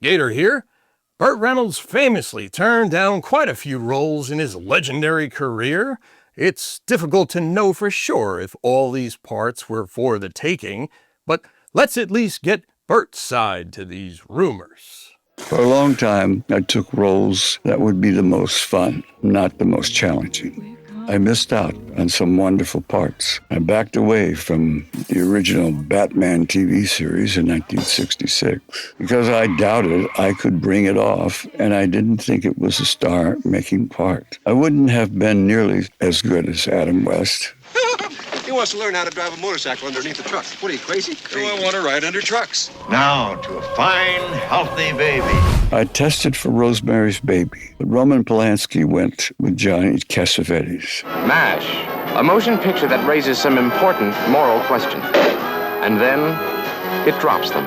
Gator here. Burt Reynolds famously turned down quite a few roles in his legendary career. It's difficult to know for sure if all these parts were for the taking, but let's at least get Burt's side to these rumors. For a long time, I took roles that would be the most fun, not the most challenging. I missed out on some wonderful parts. I backed away from the original Batman TV series in 1966 because I doubted I could bring it off, and I didn't think it was a star-making part. I wouldn't have been nearly as good as Adam West. He wants to learn how to drive a motorcycle underneath the truck. What are you, crazy? I want to ride under trucks. Now to a fine, healthy baby. I tested for Rosemary's Baby, but Roman Polanski went with Johnny Cassavetes. MASH, a motion picture that raises some important moral questions. And then it drops them.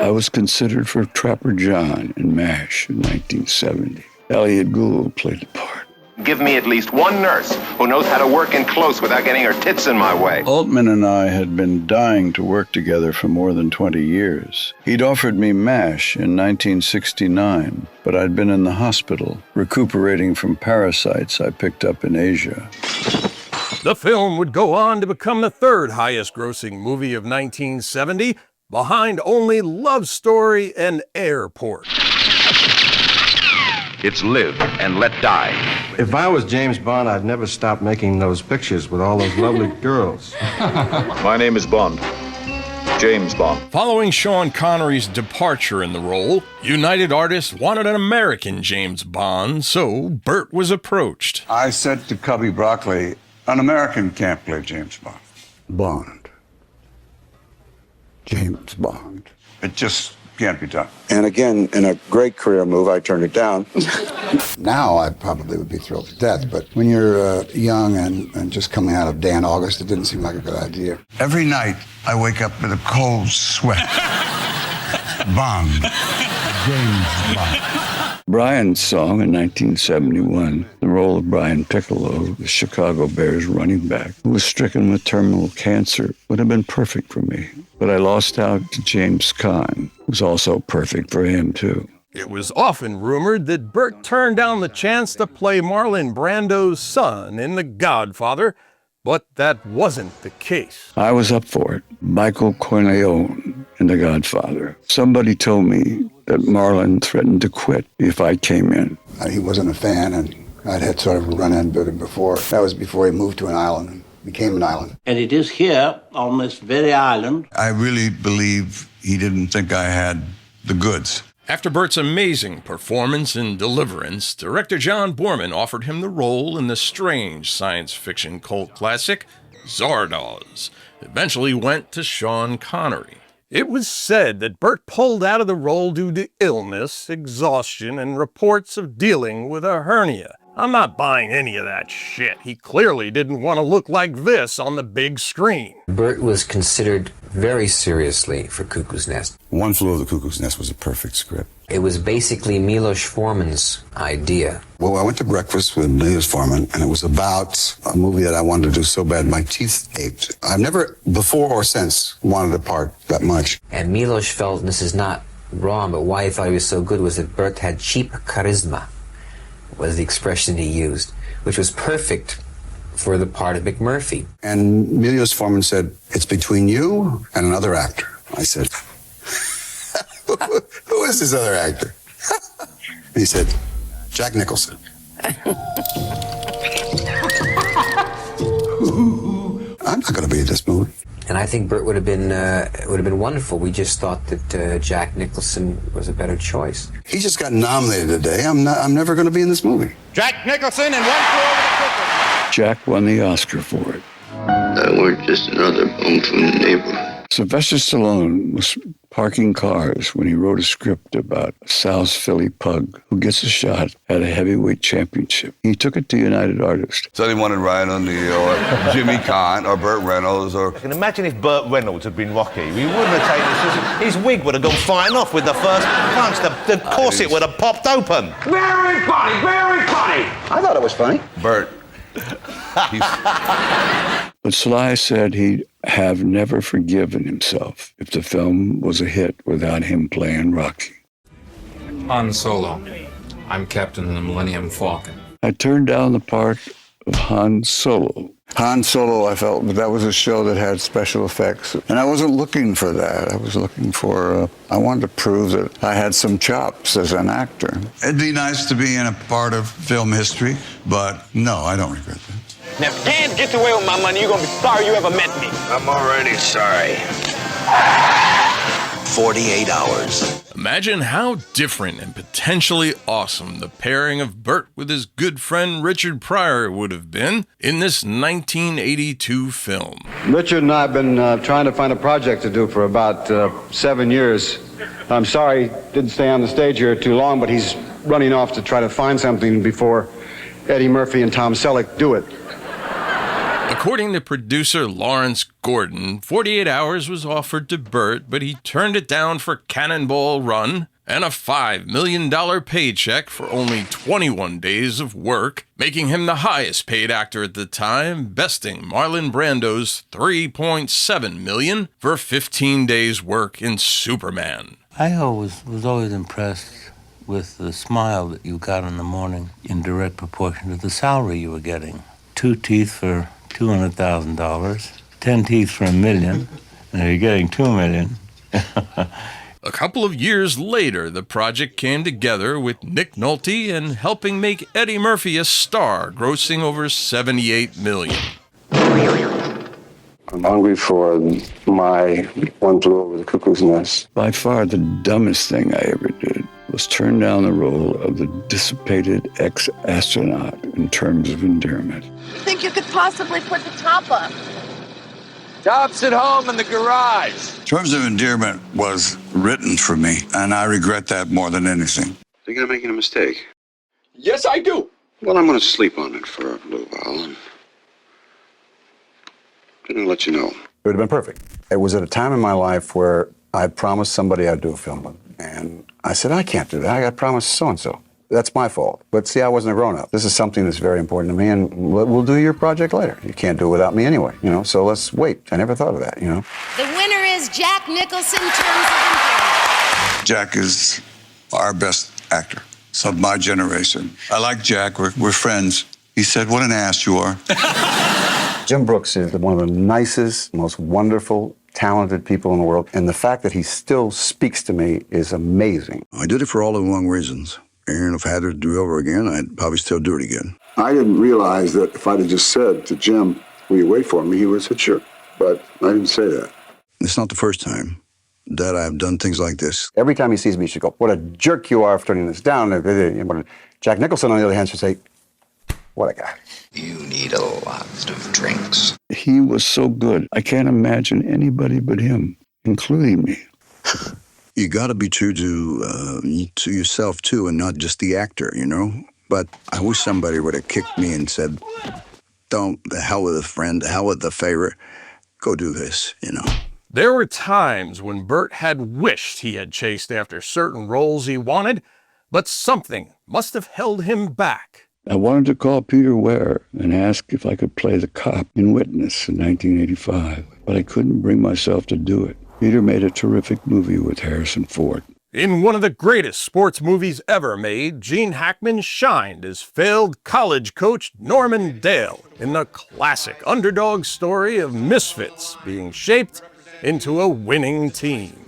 I was considered for Trapper John in MASH in 1970. Elliot Gould played the part. Give me at least one nurse who knows how to work in close without getting her tits in my way. Altman and I had been dying to work together for more than 20 years. He'd offered me MASH in 1969, but I'd been in the hospital, recuperating from parasites I picked up in Asia. The film would go on to become the third highest-grossing movie of 1970, behind only Love Story and Airport. It's Live and Let Die. If I was James Bond, I'd never stop making those pictures with all those lovely girls. My name is Bond. James Bond. Following Sean Connery's departure in the role, United Artists wanted an American James Bond, so Burt was approached. I said to Cubby Broccoli, an American can't play James Bond. Bond. James Bond. It just can't be done. And again, in a great career move, I turned it down. Now I probably would be thrilled to death, but when you're young and just coming out of Dan August, it didn't seem like a good idea. Every night, I wake up with a cold sweat. Bond. James Bond. Brian's song in 1971, the role of Brian Piccolo, the Chicago Bears running back, who was stricken with terminal cancer, would have been perfect for me. But I lost out to James Caan, who was also perfect for him, too. It was often rumored that Burt turned down the chance to play Marlon Brando's son in The Godfather, but that wasn't the case. I was up for it. Michael Corleone in The Godfather. Somebody told me that Marlon threatened to quit if I came in. He wasn't a fan, and I'd had sort of a run-in with him before. That was before he moved to an island and became an island. And it is here, on this very island. I really believe he didn't think I had the goods. After Burt's amazing performance in Deliverance, director John Boorman offered him the role in the strange science fiction cult classic, Zardoz. Eventually went to Sean Connery. It was said that Burt pulled out of the role due to illness, exhaustion, and reports of dealing with a hernia. I'm not buying any of that shit. He clearly didn't want to look like this on the big screen. Burt was considered very seriously for Cuckoo's Nest. One Flew Over the Cuckoo's Nest was a perfect script. It was basically Milos Forman's idea. Well, I went to breakfast with Milos Forman, and it was about a movie that I wanted to do so bad my teeth ached. I've never, before or since, wanted a part that much. And Milos felt, and this is not wrong, but why he thought he was so good was that Burt had cheap charisma, was the expression he used, which was perfect for the part of McMurphy. And Milos Forman said, "It's between you and another actor." I said, "Who is this other actor?" He said, "Jack Nicholson." I'm not going to be in this movie. And I think Burt would have been wonderful. We just thought that Jack Nicholson was a better choice. He just got nominated today. I'm never going to be in this movie. Jack Nicholson and One Flew Over the Cuckoo's. Jack won the Oscar for it. We're just another bum from the neighborhood. Sylvester Stallone was parking cars when he wrote a script about a South Philly pug who gets a shot at a heavyweight championship. He took it to United Artists. So they wanted Ryan O'Neal or Jimmy Caan or Burt Reynolds or... I can imagine if Burt Reynolds had been Rocky. We wouldn't have taken this. His wig would have gone flying off with the first punch. The corset would have popped open. Very funny, very funny. I thought it was funny. Burt. But Sly said he'd have never forgiven himself if the film was a hit without him playing Rocky. Han Solo. I'm captain of the Millennium Falcon. I turned down the part of Han Solo. Han Solo, I felt that was a show that had special effects. And I wasn't looking for that. I was looking for, I wanted to prove that I had some chops as an actor. It'd be nice to be in a part of film history, but no, I don't regret that. Now, if Dan gets away with my money, you're gonna be sorry you ever met me. I'm already sorry. 48 hours. Imagine how different and potentially awesome the pairing of Burt with his good friend Richard Pryor would have been in this 1982 film. Richard and I have been trying to find a project to do for about 7 years. I'm sorry, didn't stay on the stage here too long, but he's running off to try to find something before Eddie Murphy and Tom Selleck do it. According to producer Lawrence Gordon, 48 Hours was offered to Burt, but he turned it down for Cannonball Run and a $5 million paycheck for only 21 days of work, making him the highest paid actor at the time, besting Marlon Brando's $3.7 million for 15 days' work in Superman. I was always impressed with the smile that you got in the morning in direct proportion to the salary you were getting. 2 teeth for $200,000, 10 teeth for $1 million, and you're getting $2 million. A couple of years later, the project came together with Nick Nolte and helping make Eddie Murphy a star, grossing over $78 million. I'm hungry for my One Flew Over the Cuckoo's Nest. By far the dumbest thing I ever did was turn down the role of the dissipated ex-astronaut in terms of Endearment. You think you could possibly put the top up? Top's at home in the garage. Terms of Endearment was written for me, and I regret that more than anything. Think I'm making a mistake? Yes, I do. Well, I'm going to sleep on it for a little while, and then I'll let you know. It would have been perfect. It was at a time in my life where I promised somebody I'd do a film with, and I said, I can't do that. I promised so-and-so. That's my fault. But see, I wasn't a grown-up. This is something that's very important to me, and we'll do your project later. You can't do it without me anyway, so let's wait. I never thought of that, The winner is Jack Nicholson, Terms of Endearment. Jack is our best actor of my generation. I like Jack. We're friends. He said, what an ass you are. Jim Brooks is one of the nicest, most wonderful, talented people in the world, and the fact that he still speaks to me is amazing. I did it for all the wrong reasons. And if I had to do it over again, I'd probably still do it again. I didn't realize that if I'd have just said to Jim, will you wait for me, he would have said, sure. But I didn't say that. It's not the first time that I've done things like this. Every time he sees me, he should go, what a jerk you are for turning this down. Jack Nicholson, on the other hand, should say, what a guy. You need a lot of drinks. He was so good. I can't imagine anybody but him, including me. You got to be true to yourself, too, and not just the actor, But I wish somebody would have kicked me and said, don't, the hell with a friend, the hell with the favor, go do this, There were times when Burt had wished he had chased after certain roles he wanted, but something must have held him back. I wanted to call Peter Ware and ask if I could play the cop in Witness in 1985, but I couldn't bring myself to do it. Peter made a terrific movie with Harrison Ford. In one of the greatest sports movies ever made, Gene Hackman shined as failed college coach Norman Dale in the classic underdog story of misfits being shaped into a winning team.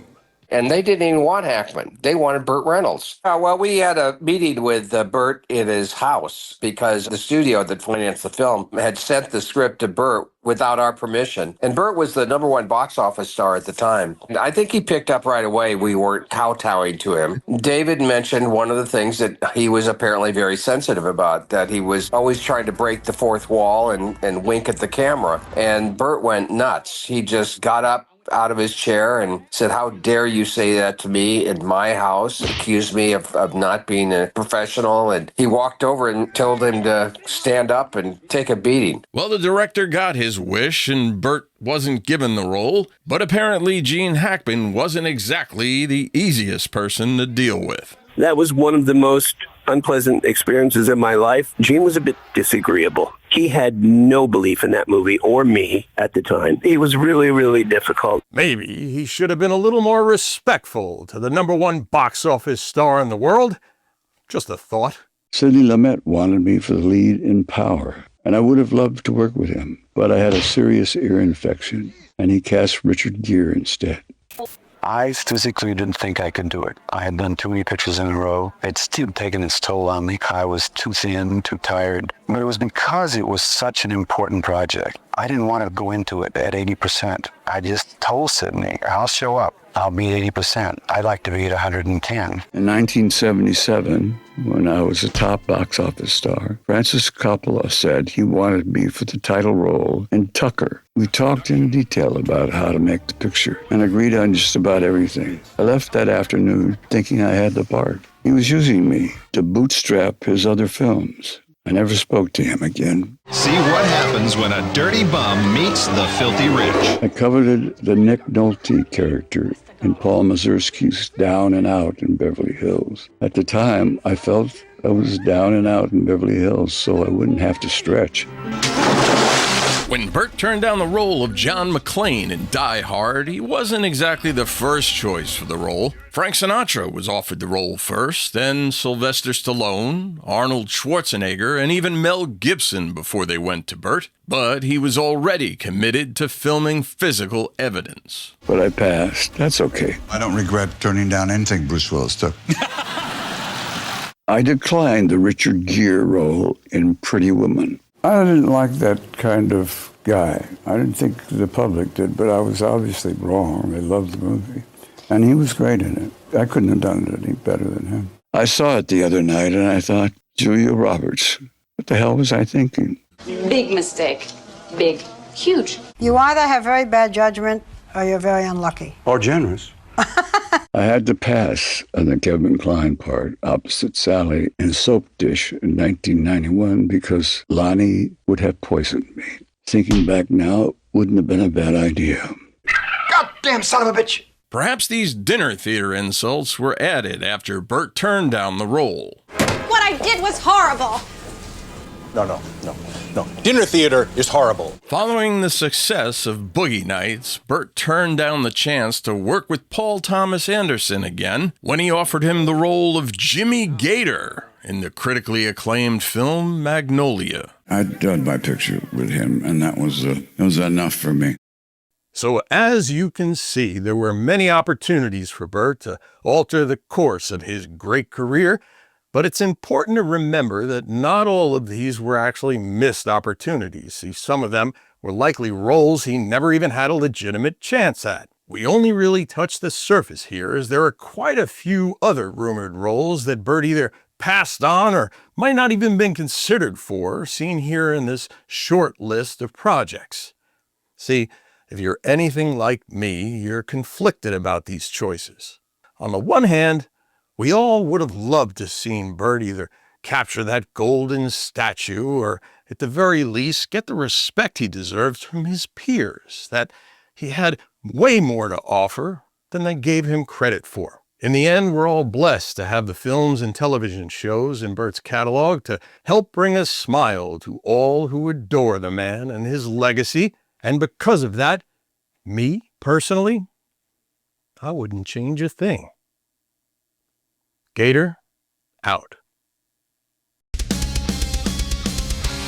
And they didn't even want Hackman. They wanted Burt Reynolds. Well, we had a meeting with Burt in his house because the studio that financed the film had sent the script to Burt without our permission. And Burt was the #1 box office star at the time. I think he picked up right away we weren't kowtowing to him. David mentioned one of the things that he was apparently very sensitive about, that he was always trying to break the fourth wall and wink at the camera. And Burt went nuts. He just got up out of his chair and said, how dare you say that to me in my house, accused me of not being a professional, and he walked over and told him to stand up and take a beating. Well, the director got his wish and Burt wasn't given the role, but apparently Gene Hackman wasn't exactly the easiest person to deal with. That was one of the most unpleasant experiences in my life, Gene was a bit disagreeable. He had no belief in that movie or me at the time. He was really, really difficult. Maybe he should have been a little more respectful to the #1 box office star in the world. Just a thought. Sidney Lumet wanted me for the lead in Power, and I would have loved to work with him, but I had a serious ear infection, and he cast Richard Gere instead. I physically didn't think I could do it. I had done too many pictures in a row. It's still taken its toll on me. I was too thin, too tired. But it was because it was such an important project. I didn't want to go into it at 80%. I just told Sidney, I'll show up. I'll be at 80%. I'd like to be at 110. In 1977, when I was a top box office star, Francis Coppola said he wanted me for the title role in Tucker. We talked in detail about how to make the picture and agreed on just about everything. I left that afternoon thinking I had the part. He was using me to bootstrap his other films. I never spoke to him again. See what happens when a dirty bum meets the filthy rich. I coveted the Nick Nolte character in Paul Mazursky's Down and Out in Beverly Hills. At the time, I felt I was down and out in Beverly Hills, so I wouldn't have to stretch. When Burt turned down the role of John McClane in Die Hard, he wasn't exactly the first choice for the role. Frank Sinatra was offered the role first, then Sylvester Stallone, Arnold Schwarzenegger, and even Mel Gibson before they went to Burt. But he was already committed to filming physical evidence. But I passed. That's okay. I don't regret turning down anything Bruce Willis took. I declined the Richard Gere role in Pretty Woman. I didn't like that kind of guy. I didn't think the public did, but I was obviously wrong. They loved the movie. And he was great in it. I couldn't have done it any better than him. I saw it the other night and I thought, Julia Roberts, what the hell was I thinking? Big mistake. Big. Huge. You either have very bad judgment or you're very unlucky. Or generous. I had to pass on the Kevin Kline part opposite Sally in Soap Dish in 1991 because Lonnie would have poisoned me. Thinking back now, it wouldn't have been a bad idea. Goddamn son of a bitch! Perhaps these dinner theater insults were added after Burt turned down the role. What I did was horrible. No. Dinner theater is horrible. Following the success of Boogie Nights, Burt turned down the chance to work with Paul Thomas Anderson again when he offered him the role of Jimmy Gator in the critically acclaimed film Magnolia. I'd done my picture with him, and that was enough for me. So as you can see, there were many opportunities for Burt to alter the course of his great career, but it's important to remember that not all of these were actually missed opportunities. See, some of them were likely roles he never even had a legitimate chance at. We only really touched the surface here, as there are quite a few other rumored roles that Burt either passed on or might not even been considered for, seen here in this short list of projects. See, if you're anything like me, you're conflicted about these choices. On the one hand, we all would have loved to have seen Burt either capture that golden statue or, at the very least, get the respect he deserves from his peers, that he had way more to offer than they gave him credit for. In the end, we're all blessed to have the films and television shows in Burt's catalog to help bring a smile to all who adore the man and his legacy, and because of that, me, personally, I wouldn't change a thing. Gator, out.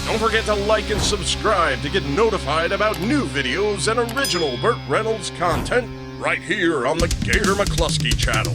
Don't forget to like and subscribe to get notified about new videos and original Burt Reynolds content right here on the Gator McKlusky channel.